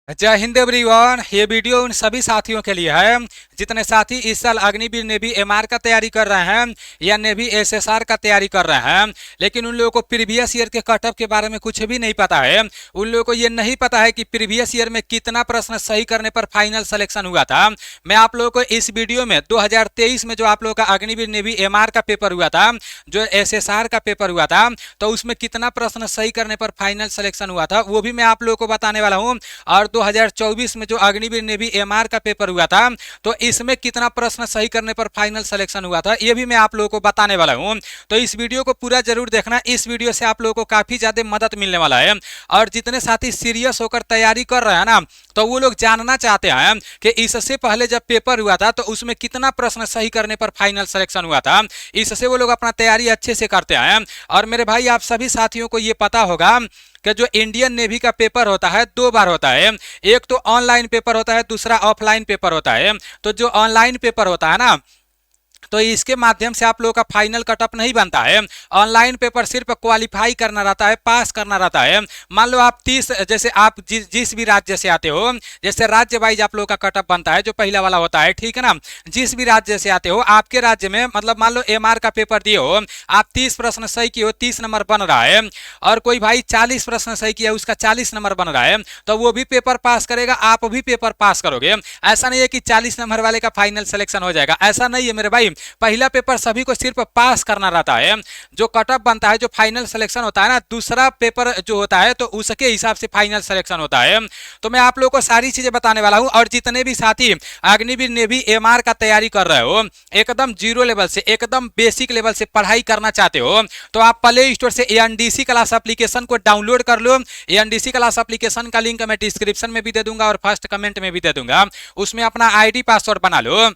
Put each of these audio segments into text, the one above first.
जय हिंद एवरीवन। ये वीडियो उन सभी साथियों के लिए है जितने साथी इस साल अग्निवीर नेवी एमआर का तैयारी कर रहे हैं या नेवी एसएसआर का तैयारी कर रहे हैं, लेकिन उन लोगों को प्रीवियस ईयर के कटअप के बारे में कुछ भी नहीं पता है। उन लोगों को ये नहीं पता है कि प्रीवियस ईयर में कितना प्रश्न सही करने पर फाइनल सिलेक्शन हुआ था। मैं आप लोगों को इस वीडियो में 2023 में जो आप लोगों का अग्निवीर नेवी एमआर का पेपर हुआ था, जो एसएसआर का पेपर हुआ था, तो उसमें कितना प्रश्न सही करने पर फाइनल सिलेक्शन हुआ था वो भी मैं आप लोगों को बताने वाला हूँ। और 2024 में जो अग्निवीर नेवी एमआर का पेपर हुआ था, तो इसमें कितना प्रश्न सही करने पर फाइनल सिलेक्शन हुआ था ये भी मैं आप लोगों को बताने वाला हूं। तो इस वीडियो को पूरा जरूर देखना। इस वीडियो से आप लोगों को काफी ज्यादा मदद मिलने वाला है। और जितने साथी सीरियस होकर तैयारी कर रहे हैं ना, तो वो लोग जानना चाहते हैं कि इससे पहले जब पेपर हुआ था तो उसमें कितना प्रश्न सही करने पर फाइनल सिलेक्शन हुआ था। इससे वो लोग अपना तैयारी अच्छे से करते हैं। और मेरे भाई आप सभी साथियों को ये पता होगा कि जो इंडियन नेवी का पेपर होता है 2 बार होता है। एक तो ऑनलाइन पेपर होता है, दूसरा ऑफलाइन पेपर होता है। तो जो ऑनलाइन पेपर होता है ना, तो इसके माध्यम से आप लोगों का फाइनल कटअप नहीं बनता है। ऑनलाइन पेपर सिर्फ क्वालिफाई करना रहता है, पास करना रहता है। मान लो आप 30 जैसे आप जिस भी राज्य से आते हो, जैसे राज्य वाइज आप लोगों का कटअप बनता है जो पहला वाला होता है, ठीक है ना। जिस भी राज्य से आते हो, आपके राज्य में मतलब मान लो एमआर का पेपर दिए हो, आप 30 प्रश्न सही किए हो, 30 नंबर बन रहा है। और कोई भाई 40 प्रश्न सही किया, उसका 40 नंबर बन रहा है, तो वो भी पेपर पास करेगा, आप भी पेपर पास करोगे। ऐसा नहीं है कि 40 नंबर वाले का फाइनल सिलेक्शन हो जाएगा, ऐसा नहीं है मेरे भाई। पहला पेपर सभी को सिर्फ पास करना रहता है। जो कटअप बनता है, जो फाइनल सिलेक्शन होता है ना, दूसरा पेपर जो होता है तो उसके हिसाब से फाइनल सिलेक्शन होता है। तो मैं आप लोगों को सारी चीजें बताने वाला हूं। और जितने भी साथी अग्निवीर नेवी एमआर का तैयारी कर रहे हो, एकदम जीरो लेवल से, एकदम बेसिक लेवल से पढ़ाई करना चाहते हो, तो आप प्ले स्टोर से एएनडीसी क्लास एप्लीकेशन को डाउनलोड कर लो। एएनडीसी क्लास एप्लीकेशन का लिंक मैं डिस्क्रिप्शन में भी दे दूंगा और फर्स्ट कमेंट में भी दे दूंगा। उसमें अपना आईडी पासवर्ड बना लो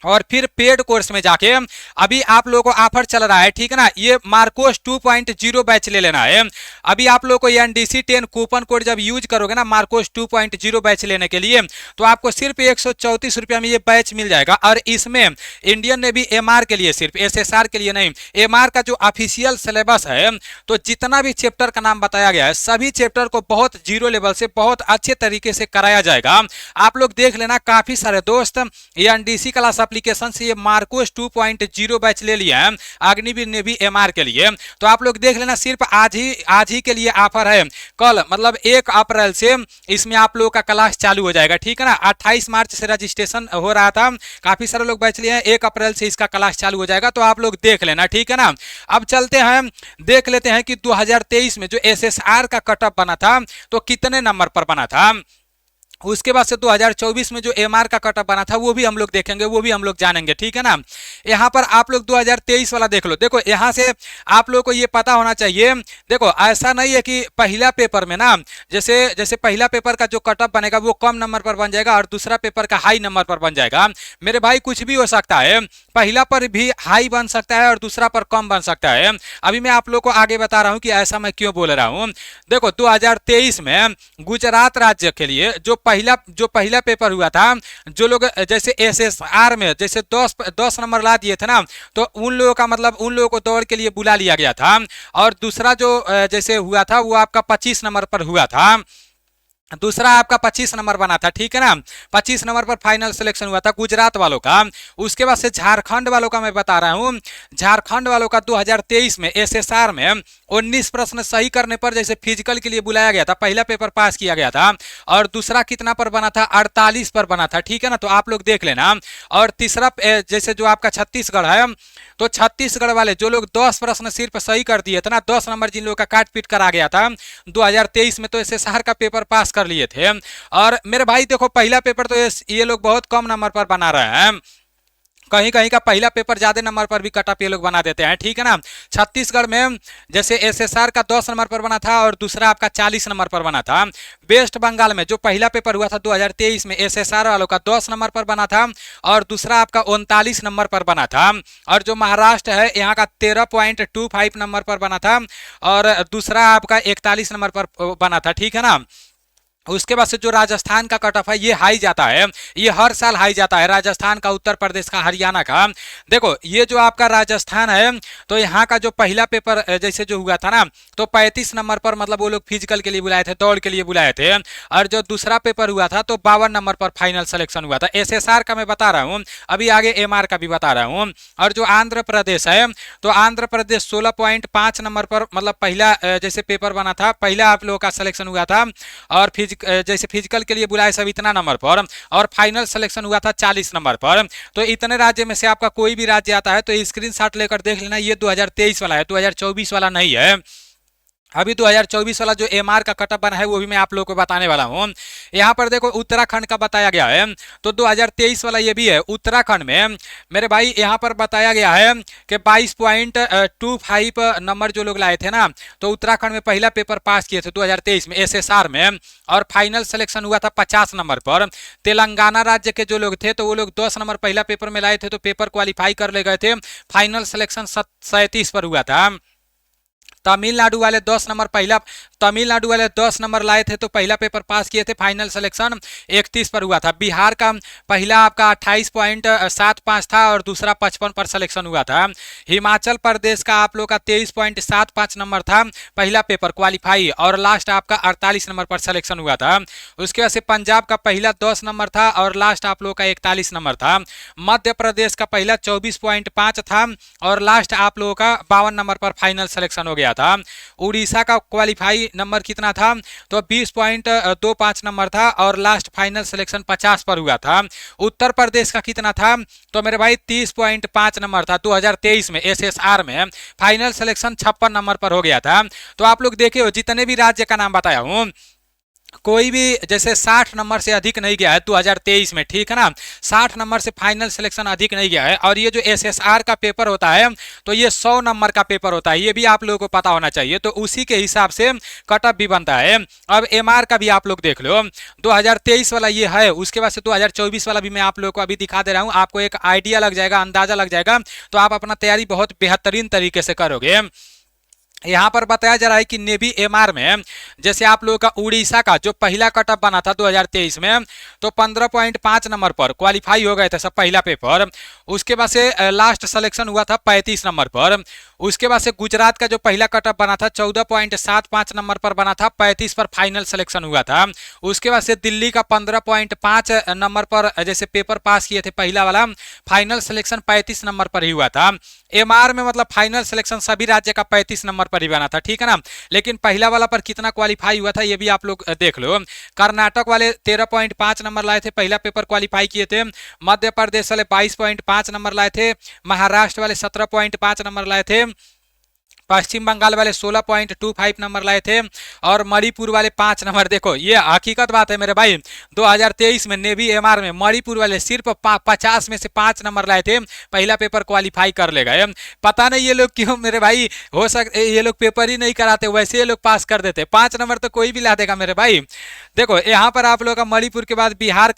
और फिर पेड कोर्स में जाके अभी आप लोगों को ऑफर चल रहा है, ठीक है ना। ये मार्कोस 2.0 बैच ले लेना है। अभी आप लोगों को एनडीसी 10 कूपन कोड जब यूज करोगे ना मार्कोस 2.0 बैच लेने के लिए, तो आपको सिर्फ 134 रुपया में ये बैच मिल जाएगा। और इसमें इंडियन नेवी एमआर के लिए, सिर्फ एसएसआर के लिए नहीं, एमआर का जो ऑफिशियल सिलेबस है, तो जितना भी चैप्टर का नाम बताया गया है, सभी चैप्टर को बहुत जीरो लेवल से बहुत अच्छे तरीके से कराया जाएगा। आप लोग देख लेना, काफी सारे दोस्त एनडीसी क्लास एप्लीकेशन से ये मार्कोस 2.0 बैच ले लिया है अग्निवीर नेवी एमआर के लिए। तो आप लोग देख लेना, सिर्फ आज ही के लिए ऑफर है। कल मतलब 1 अप्रैल से इसमें आप लोगों का क्लास चालू हो जाएगा, ठीक है ना। 28 मार्च से रजिस्ट्रेशन हो रहा था, काफी सारे लोग बैच लिए हैं। 1 अप्रैल से इसका क्लास चालू हो जाएगा, तो आप लोग देख लेना, ठीक है ना। अब चलते हैं, देख लेते हैं कि 2023 में जो एसएसआर का कटअप बना था तो कितने नंबर पर बना था। उसके बाद से 2024 में जो एमआर का कटअप बना था वो भी हम लोग देखेंगे, वो भी हम लोग जानेंगे, ठीक है ना। यहाँ पर आप लोग 2023 वाला देख लो। देखो यहाँ से आप लोग को ये पता होना चाहिए। देखो ऐसा नहीं है कि पहला पेपर में ना, जैसे पहला पेपर का जो कटअप बनेगा वो कम नंबर पर बन जाएगा और दूसरा पेपर का हाई नंबर पर बन जाएगा। मेरे भाई कुछ भी हो सकता है, पहला पर भी हाई बन सकता है और दूसरा पर कम बन सकता है। अभी मैं आप लोग को आगे बता रहा हूँ कि ऐसा मैं क्यों बोल रहा हूँ। देखो 2023 में गुजरात राज्य के लिए जो पहला पेपर हुआ था, जो लोग जैसे एसएसआर में जैसे 10 नंबर ला दिए थे ना, तो उन लोगों का मतलब उन लोगों को दौड़ के लिए बुला लिया गया था। और दूसरा जो जैसे हुआ था वो आपका 25 नंबर पर हुआ था, दूसरा आपका 25 नंबर बना था, ठीक है ना। 25 नंबर पर फाइनल सिलेक्शन हुआ था गुजरात वालों का। उसके बाद से झारखंड वालों का मैं बता रहा हूं। झारखंड वालों का 2023 में एसएसआर में 19 प्रश्न सही करने पर जैसे फिजिकल के लिए बुलाया गया था, पहला पेपर पास किया गया था। और दूसरा कितना पर बना था, 48 पर बना था, ठीक है ना। तो आप लोग देख लेना। और तीसरा जैसे जो आपका छत्तीसगढ़ है, तो छत्तीसगढ़ वाले जो लोग 10 प्रश्न सिर्फ सही कर दिए थे ना, 10 नंबर जिन लोगों का काट पीट करा गया था 2023 में, तो एसएसआर का पेपर पास कर लिए थे। और मेरे भाई देखो पहला पेपर तो ये लोग बहुत कम नंबर पर बना रहे हैं। कहीं कहीं का पहला पेपर ज्यादा नंबर पर भी कटअप ये लोग बना देते हैं, ठीक है ना। छत्तीसगढ़ में जैसे एसएसआर का 10 नंबर पर बना था और दूसरा आपका 40 नंबर पर बना था। वेस्ट बंगाल में जो पहला पेपर हुआ था 2023 में एसएसआर वालों का 10 नंबर पर बना था और दूसरा आपका 39 नंबर पर बना था। और जो महाराष्ट्र है यहाँ का 13.25 नंबर पर बना था और दूसरा आपका 41 नंबर पर बना था, ठीक है ना। उसके बाद से जो राजस्थान का कट ऑफ है ये हाई जाता है, ये हर साल हाई जाता है, राजस्थान का, उत्तर प्रदेश का, हरियाणा का। देखो ये जो आपका राजस्थान है तो यहाँ का जो पहला पेपर जैसे जो हुआ था ना, तो 35 नंबर पर मतलब वो लोग फिजिकल के लिए बुलाए थे, दौड़ के लिए बुलाए थे। और जो दूसरा पेपर हुआ था तो 52 नंबर पर फाइनल सिलेक्शन हुआ था। एसएसआर का मैं बता रहा हूँ, अभी आगे एमआर का भी बता रहा हूँ। और जो आंध्र प्रदेश है तो आंध्र प्रदेश 16.5 नंबर पर मतलब पहला जैसे पेपर बना था, पहला आप लोगों का सिलेक्शन हुआ था। और जैसे फिजिकल के लिए बुलाए सब इतना नंबर पर, और फाइनल सिलेक्शन हुआ था 40 नंबर पर। तो इतने राज्य में से आपका कोई भी राज्य आता है तो स्क्रीनशॉट लेकर देख लेना, ये 2023 वाला है, 2024 वाला नहीं है। अभी 2024 वाला जो एमआर का कटअप बना है वो भी मैं आप लोगों को बताने वाला हूँ। यहाँ पर देखो उत्तराखंड का बताया गया है, तो 2023 वाला ये भी है। उत्तराखंड में मेरे भाई यहाँ पर बताया गया है कि 22.25 नंबर जो लोग लाए थे ना, तो उत्तराखंड में पहला पेपर पास किए थे 2023 में एसएसआर में, और फाइनल सिलेक्शन हुआ था 50 नंबर पर। तेलंगाना राज्य के जो लोग थे तो वो लोग 10 नंबर पहला पेपर में लाए थे, तो पेपर क्वालिफाई कर ले गए थे, फाइनल सिलेक्शन 37 पर हुआ था। तमिलनाडु वाले 10 नंबर पहला, तमिलनाडु वाले 10 नंबर लाए थे तो पहला पेपर पास किए थे, फाइनल सिलेक्शन 31 पर हुआ था। बिहार का पहला आपका 28.75 था और दूसरा 55 पर सिलेक्शन हुआ था। हिमाचल प्रदेश का आप लोग का 23.75 नंबर था, पहला पेपर क्वालिफाई, और लास्ट आपका 48 नंबर पर सिलेक्शन हुआ था। उसके बाद से पंजाब का पहला 10 नंबर था और लास्ट आप लोग का 41 नंबर था। मध्य प्रदेश का पहला 24.5 था और लास्ट आप लोगों का 52 नंबर पर फाइनल सिलेक्शन हो गया था। उड़ीसा का क्वालिफाई नंबर कितना था, तो 20.25 नंबर था और लास्ट फाइनल सिलेक्शन 50 पर हुआ था। उत्तर प्रदेश का कितना था, तो मेरे भाई 30.5 नंबर था 2023 में एसएसआर में, फाइनल सिलेक्शन 56 नंबर पर हो गया था। तो आप लोग देखे हो जितने भी राज्य का नाम बताया हूं, कोई भी जैसे 60 नंबर से अधिक नहीं गया है 2023 में, ठीक है ना, 60 नंबर से फाइनल सिलेक्शन अधिक नहीं गया है। और ये जो एसएसआर का पेपर होता है तो ये 100 नंबर का पेपर होता है, ये भी आप लोगों को पता होना चाहिए, तो उसी के हिसाब से कटअप भी बनता है। अब एमआर का भी आप लोग देख लो, 2023 वाला ये है, उसके बाद से 2024 वाला भी मैं आप लोगों को अभी दिखा दे रहा हूँ, आपको एक आइडिया लग जाएगा, अंदाजा लग जाएगा, तो आप अपना तैयारी बहुत बेहतरीन तरीके से करोगे। यहाँ पर बताया जा रहा है कि नेवी एमआर में जैसे आप लोगों का उड़ीसा का जो पहला कटअप बना था 2023 में, तो 15.5 नंबर पर क्वालिफाई हो गए थे सब पहला पेपर। उसके बाद से लास्ट सिलेक्शन हुआ था 35 नंबर पर। उसके बाद से गुजरात का जो पहला कटअप बना था 14.75 नंबर पर बना था, 35 पर फाइनल सिलेक्शन हुआ था। उसके बाद से दिल्ली का 15.5 नंबर पर जैसे पेपर पास किए थे पहला वाला, फाइनल सिलेक्शन 35 नंबर पर ही हुआ था। एमआर में मतलब फाइनल सिलेक्शन सभी राज्य का 35 नंबर पर ही बना था, ठीक है ना, लेकिन पहला वाला पर कितना क्वालिफाई हुआ था ये भी आप लोग देख लो। कर्नाटक वाले 13.5 नंबर लाए थे, पहला पेपर क्वालिफाई किए थे। मध्य प्रदेश वाले 22.5 नंबर लाए थे। महाराष्ट्र वाले 17.5 नंबर लाए थे। पश्चिम बंगाल वाले 16.25 नंबर लाए थे और मणिपुर वाले 5 नंबर। देखो ये हकीकत बात है मेरे भाई, 2023 में नेवी एमआर में मणिपुर वाले सिर्फ 50 में से 5 नंबर लाए थे, पहला पेपर क्वालिफाई कर ले गए। पता नहीं ये लोग क्यों मेरे भाई, हो सकते ये लोग पेपर ही नहीं कराते, वैसे ये लोग पास कर देते। 5 नंबर तो कोई भी ला देगा मेरे भाई। देखो यहाँ पर आप लोग का मणिपुर के बाद बिहार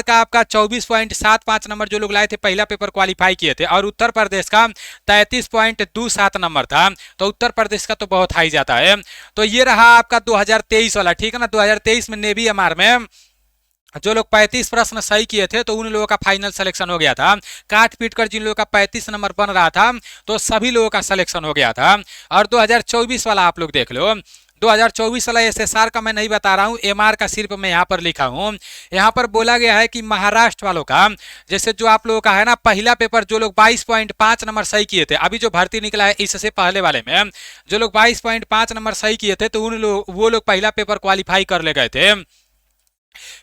का आपका 24.75 नंबर जो लोग लाए थे पहला पेपर क्वालिफाई किए थे, और उत्तर प्रदेश का 33.27 नंबर था, तो उत्तर प्रदेश का तो बहुत हाई जाता है। तो ये रहा आपका 2023 वाला, ठीक है ना। 2023 में नेवी एमआर में जो लोग 35 प्रश्न सही किए थे तो उन लोगों का फाइनल सिलेक्शन हो गया था। काट पीट कर जिन लोगों का 35 नंबर बन रहा था तो सभी लोगों का सिलेक्शन हो गया था। और 2024 वाला आप लोग देख लो, 2024 वाला एसएसआर का मैं नहीं बता रहा हूँ, एमआर का सिर्फ मैं यहाँ पर लिखा हूँ। यहाँ पर बोला गया है कि महाराष्ट्र वालों का जैसे जो आप लोगों का है ना पहला पेपर, जो लोग 22.5 नंबर सही किए थे, अभी जो भर्ती निकला है इससे पहले वाले में जो लोग 22.5 नंबर सही किए थे तो वो लोग पहला पेपर क्वालिफाई कर ले गए थे।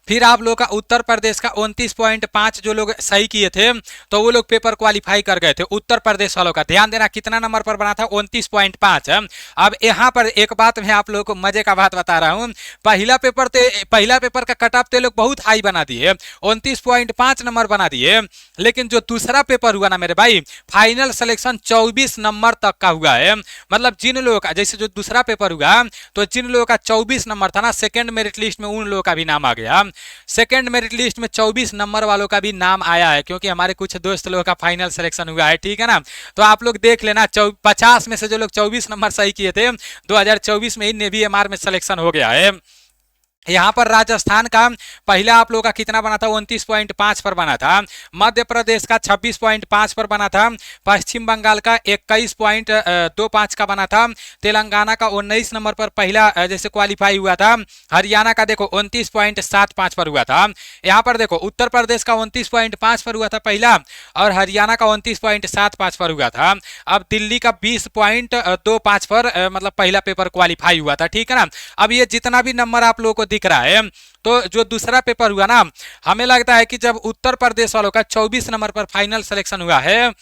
फिर आप लोग का उत्तर प्रदेश का 29.5 जो लोग सही किए थे तो वो लोग पेपर क्वालिफाई कर गए थे। उत्तर प्रदेश वालों का ध्यान देना कितना नंबर पर बना था, 29.5। अब यहाँ पर एक बात मैं आप लोगों को मजे का बात बता रहा हूँ, पहला पेपर का कट ऑफ तो लोग बहुत हाई बना दिए, 29.5 नंबर बना दिए, लेकिन जो दूसरा पेपर हुआ ना मेरे भाई, फाइनल सिलेक्शन 24 नंबर तक का हुआ है। मतलब जिन लोगों का जैसे जो दूसरा पेपर हुआ तो जिन लोगों का 24 नंबर था ना, सेकेंड मेरिट लिस्ट में उन लोगों का भी नाम आ गया। सेकेंड मेरिट लिस्ट में 24 नंबर वालों का भी नाम आया है, क्योंकि हमारे कुछ दोस्त लोगों का फाइनल सिलेक्शन हुआ है, ठीक है ना। तो आप लोग देख लेना, 50 में से जो लोग 24 नंबर सही किए थे 2024 में ही नेवी एमआर में सिलेक्शन हो गया है। यहाँ पर राजस्थान का पहला आप लोगों का कितना बना था, 29.5 पर बना था। मध्य प्रदेश का 26.5 पर बना था। पश्चिम बंगाल का 21.25 का बना था। तेलंगाना का 19 नंबर पर पहला जैसे क्वालिफाई हुआ था। हरियाणा का देखो 29.75 पर हुआ था। यहाँ पर देखो उत्तर प्रदेश का 29.5 पर हुआ था पहला, और हरियाणा का 29.75 पर हुआ था। अब दिल्ली का 20.25 पर मतलब पहला पेपर क्वालिफाई हुआ था, ठीक है ना। अब ये जितना भी नंबर आप लोगों को दिख रहा है, तो जो दूसरा पेपर हुआ ना, हमें लगता है कि जब उत्तर प्रदेश वालों का 24 नंबर पर फाइनल सिलेक्शन हुआ है,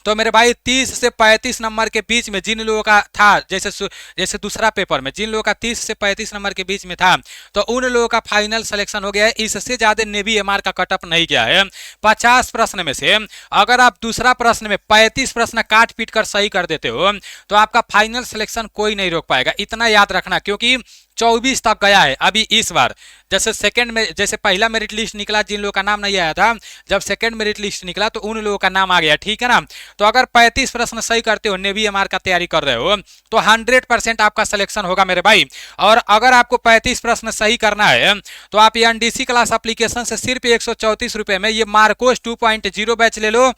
तो मेरे भाई 30 से 35 नंबर के बीच में जिन लोगों का था, जैसे दूसरा पेपर में जिन लोगों का 30 से 35 नंबर के बीच में था, तो उन लोगों का फाइनल सिलेक्शन हो गया है। इससे ज्यादा नेवी एमआर का कटअप नहीं गया है। 50 प्रश्न में से अगर आप दूसरा प्रश्न में 35 प्रश्न काट पीट कर सही कर देते हो, तो आपका फाइनल सिलेक्शन कोई नहीं रोक पाएगा। इतना याद रखना, क्योंकि 24 तक गया है अभी इस बार। जैसे सेकंड में, जैसे पहला मेरिट लिस्ट निकला जिन लोगों का नाम नहीं आया था, जब सेकंड मेरिट लिस्ट निकला तो उन लोगों का नाम आ गया, ठीक है ना। तो अगर 35 प्रश्न सही करते हो, नेवी एमआर का तैयारी कर रहे हो, तो 100% आपका सिलेक्शन होगा मेरे भाई। और अगर आपको 35 प्रश्न सही करना है, तो आप ये एनडीसी क्लास एप्लीकेशन से सिर्फ 134 रुपए में ये मार्कोस 2.0 बैच ले लो,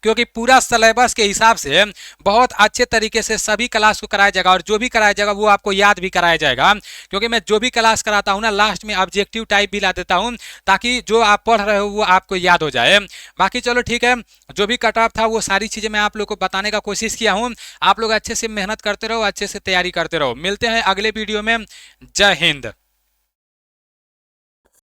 क्योंकि पूरा सिलेबस के हिसाब से बहुत अच्छे तरीके से सभी क्लास को कराया जाएगा, और जो भी कराया जाएगा वो आपको याद भी कराया जाएगा। क्योंकि मैं जो भी क्लास कराता हूँ ना, लास्ट में ऑब्जेक्टिव टाइप भी ला देता हूँ, ताकि जो आप पढ़ रहे हो वो आपको याद हो जाए। बाकी चलो ठीक है, जो भी कट ऑफ था वो सारी चीज़ें मैं आप लोग को बताने का कोशिश किया हूँ। आप लोग अच्छे से मेहनत करते रहो, अच्छे से तैयारी करते रहो। मिलते हैं अगले वीडियो में। जय हिंद।